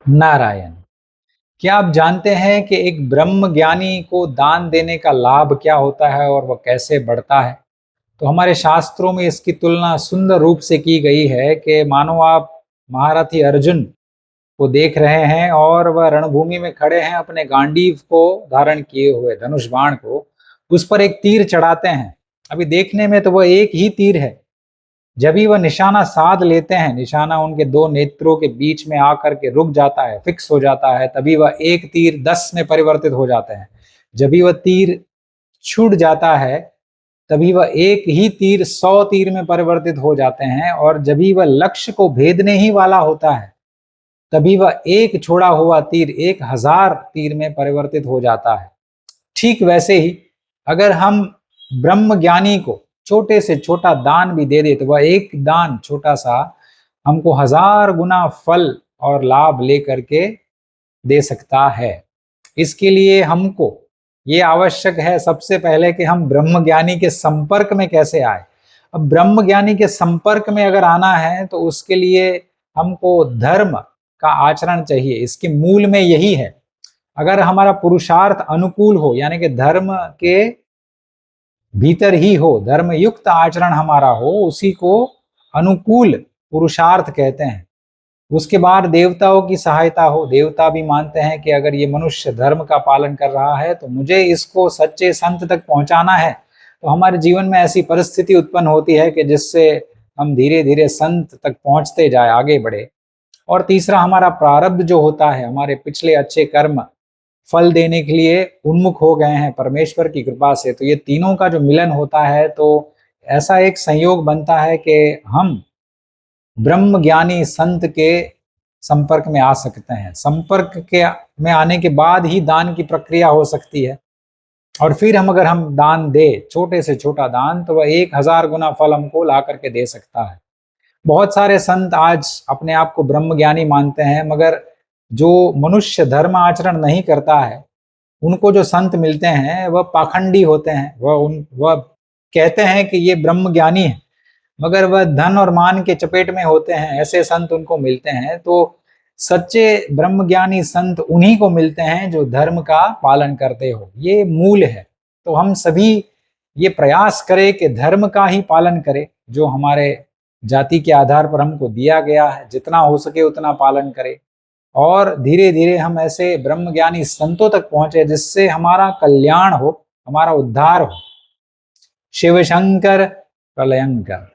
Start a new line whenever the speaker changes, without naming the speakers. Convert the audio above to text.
नारायण। क्या आप जानते हैं कि एक ब्रह्म ज्ञानी को दान देने का लाभ क्या होता है और वह कैसे बढ़ता है? तो हमारे शास्त्रों में इसकी तुलना सुंदर रूप से की गई है कि मानो आप महारथी अर्जुन को देख रहे हैं और वह रणभूमि में खड़े हैं, अपने गांडीव को धारण किए हुए धनुष बाण को उस पर एक तीर चढ़ाते हैं। अभी देखने में तो वह एक ही तीर है, जब भी वह निशाना साध लेते हैं, निशाना उनके दो नेत्रों के बीच में आकर के रुक जाता है, फिक्स हो जाता है, तभी वह एक तीर 10 में परिवर्तित हो जाते हैं। जब भी वह तीर छूट जाता है, तभी वह एक ही तीर 100 तीर में परिवर्तित हो जाते हैं, और जब भी वह लक्ष्य को भेदने ही वाला होता है, तभी वह एक छोड़ा हुआ तीर 1000 तीर में परिवर्तित हो जाता है। ठीक वैसे ही अगर हम ब्रह्म ज्ञानी को छोटे से छोटा दान भी दे दे, तो वह एक दान छोटा सा हमको 1000 गुना फल और लाभ लेकर के दे सकता है। इसके लिए हमको ये आवश्यक है सबसे पहले कि हम ब्रह्म ज्ञानी के संपर्क में कैसे आए। अब ब्रह्म ज्ञानी के संपर्क में अगर आना है तो उसके लिए हमको धर्म का आचरण चाहिए। इसके मूल में यही है, अगर हमारा पुरुषार्थ अनुकूल हो, यानी कि धर्म के भीतर ही हो, धर्म युक्त आचरण हमारा हो, उसी को अनुकूल पुरुषार्थ कहते हैं। उसके बाद देवताओं की सहायता हो, देवता भी मानते हैं कि अगर ये मनुष्य धर्म का पालन कर रहा है तो मुझे इसको सच्चे संत तक पहुंचाना है। तो हमारे जीवन में ऐसी परिस्थिति उत्पन्न होती है कि जिससे हम धीरे धीरे संत तक पहुंचते जाए, आगे बढ़े। और तीसरा हमारा प्रारब्ध जो होता है, हमारे पिछले अच्छे कर्म फल देने के लिए उन्मुख हो गए हैं परमेश्वर की कृपा से, तो ये तीनों का जो मिलन होता है तो ऐसा एक संयोग बनता है कि हम ब्रह्म ज्ञानी संत के संपर्क में आ सकते हैं। संपर्क के में आने के बाद ही दान की प्रक्रिया हो सकती है, और फिर अगर हम दान दे, छोटे से छोटा दान, तो वह 1000 गुना फल हमको ला करके दे सकता है। बहुत सारे संत आज अपने आप को ब्रह्म ज्ञानी मानते हैं, मगर जो मनुष्य धर्म आचरण नहीं करता है, उनको जो संत मिलते हैं वह पाखंडी होते हैं। वह कहते हैं कि ये ब्रह्म ज्ञानी है, मगर वह धन और मान के चपेट में होते हैं। ऐसे संत उनको मिलते हैं। तो सच्चे ब्रह्म ज्ञानी संत उन्हीं को मिलते हैं जो धर्म का पालन करते हो। ये मूल है। तो हम सभी ये प्रयास करें कि धर्म का ही पालन करें, जो हमारे जाति के आधार पर हमको दिया गया है, जितना हो सके उतना पालन करें, और धीरे धीरे हम ऐसे ब्रह्म ज्ञानी संतों तक पहुंचे जिससे हमारा कल्याण हो, हमारा उद्धार हो। शिव शंकर प्रलयंकर।